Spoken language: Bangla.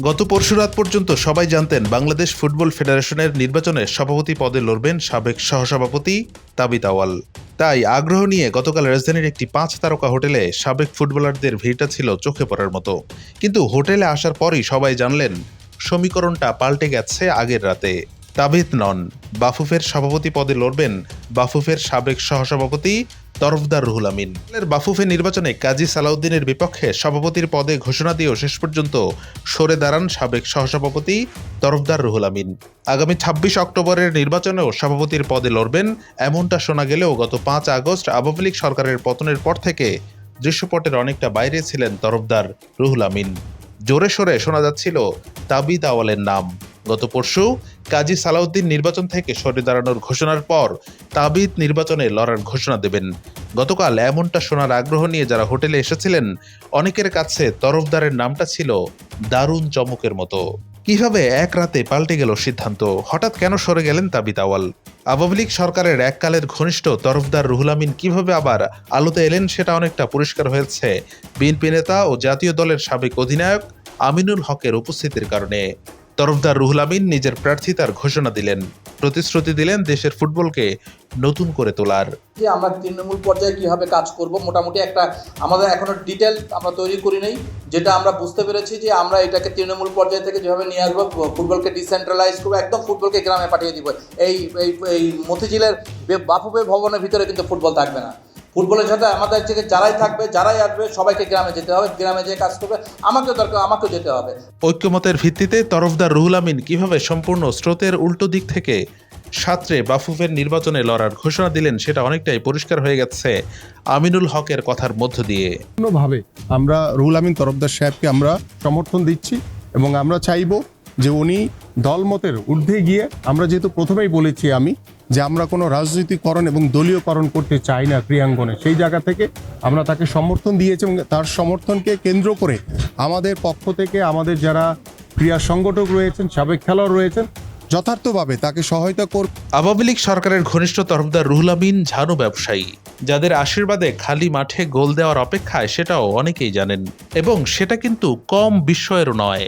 গত পরশুরাত পর্যন্ত সবাই জানতেন বাংলাদেশ ফুটবল ফেডারেশনের নির্বাচনে সভাপতি পদে লড়বেন সাবেক সহসভাপতি তাবিথ আউয়াল। তাই আগ্রহ নিয়ে গতকাল রাজধানীর একটি 5 তারকা হোটেলে সাবেক ফুটবলারদের ভিড়টা ছিল চোখে পড়ার মতো। কিন্তু হোটেলে আসার পরই সবাই জানলেন সমীকরণটা পাল্টে গেছে আগের রাতে। তাবিথ নন, বাফুফের সভাপতি পদে লড়বেন বাফুফের সাবেক সহসভাপতি তরফদার রুহুল আমিন। বাফুফে নির্বাচনে কাজী সালাউদ্দিনের বিপক্ষে সভাপতির পদে ঘোষণা দিয়েও শেষ পর্যন্ত সরে দাঁড়ান সাবেক সহসভাপতি তরফদার রুহুল আমিন। আগামী 26 অক্টোবরের নির্বাচনেও সভাপতির পদে লড়বেন এমনটা শোনা গেলেও গত 5 আগস্ট আওয়ামী লীগ সরকারের পতনের পর থেকে দৃশ্যপটের অনেকটা বাইরে ছিলেন তরফদার রুহুল আমিন। জোরে সোরে শোনা যাচ্ছিল তাবিথ আউয়ালের নাম। গত পরশু কাজী সালাউদ্দিন নির্বাচন থেকে সরে দাঁড়ানোর ঘোষণার পর তাবিথ নির্বাচনে লড়ার ঘোষণা দেবেন। গতকাল এমনটা শোনার আগ্রহ নিয়ে যারা হোটেলে এসেছিলেন অনেকের কাছে তরফদারের নামটা ছিল দারুণ চমকের মতো। কিভাবে এক রাতে পাল্টে গেল সিদ্ধান্ত? হঠাৎ কেন সরে গেলেন তাবিথ আউয়াল? আওয়ামী লীগ সরকারের এককালের ঘনিষ্ঠ তরফদার রুহুল আমিন কিভাবে আবার আলোতে এলেন সেটা অনেকটা পরিষ্কার হয়েছে বিএনপি নেতা ও জাতীয় দলের সাবেক অধিনায়ক আমিনুল হকের উপস্থিতির কারণে। তরফদার রুহুল আমিন নিজের প্রার্থিতার ঘোষণা দিলেন, প্রতিশ্রুতি দিলেন দেশের ফুটবলকে নতুন করে তোলার। যে আমরা তৃণমূল পর্যায়ে কিভাবে কাজ করব মোটামুটি একটা আমাদের এখনো ডিটেল আমরা তৈরি করি নাই, যেটা আমরা বুঝতে পেরেছি যে আমরা এটাকে তৃণমূল পর্যায় থেকে যেভাবে নিয়ে আসবো, ফুটবলকে ডিসেন্ট্রালাইজ করবো, একদম ফুটবলকে গ্রামে পাঠিয়ে দিব। এই মতিঝিলের বাফুফে ভবনের ভিতরে কিন্তু ফুটবল থাকবে না। ফুটবলের সাথে আমাদের থেকে যারাই থাকবে, যারাই আসবে, সবাইকে গ্রামে যেতে হবে, গ্রামে যে কাজ করবে আমাকেও দরকার, আমাকেও যেতে হবে। ঐক্যমতের ভিত্তিতে তরফদার রুহুল আমিন কিভাবে সম্পূর্ণ স্রোতের উল্টো দিক থেকে সাঁতরে বাফুফের নির্বাচনে লড়ার ঘোষণা দিলেন সেটা অনেকটাই পরিষ্কার হয়ে গেছে আমিনুল হকের কথার মধ্য দিয়ে। কোনোভাবে আমরা রুহুল আমিন তরফদার সাহেবকে আমরা সমর্থন দিচ্ছি এবং আমরা চাইব যে উনি দলমতের ঊর্ধ্বে গিয়ে, আমরা যেহেতু প্রথমেই বলেছি আমি যে আমরা কোনো রাজনীতিকরণ এবং দলীয়করণ করতে চাই না ক্রীড়াঙ্গনে, সেই জায়গা থেকে আমরা তাকে সমর্থন দিয়েছি এবং তার সমর্থনকে কেন্দ্র করে আমাদের পক্ষ থেকে আমাদের যারা ক্রীড়া সংগঠক রয়েছেন, সাবেক খেলোয়াড় রয়েছেন, যথার্থভাবে তাকে সহায়তা করবে। আওয়ামী লীগ সরকারের ঘনিষ্ঠ তরফদার রুহুল আমিন ঝানু ব্যবসায়ী, যাদের আশীর্বাদে খালি মাঠে গোল দেওয়ার অপেক্ষায় সেটাও অনেকেই জানেন, এবং সেটা কিন্তু কম বিস্ময়েরও নয়।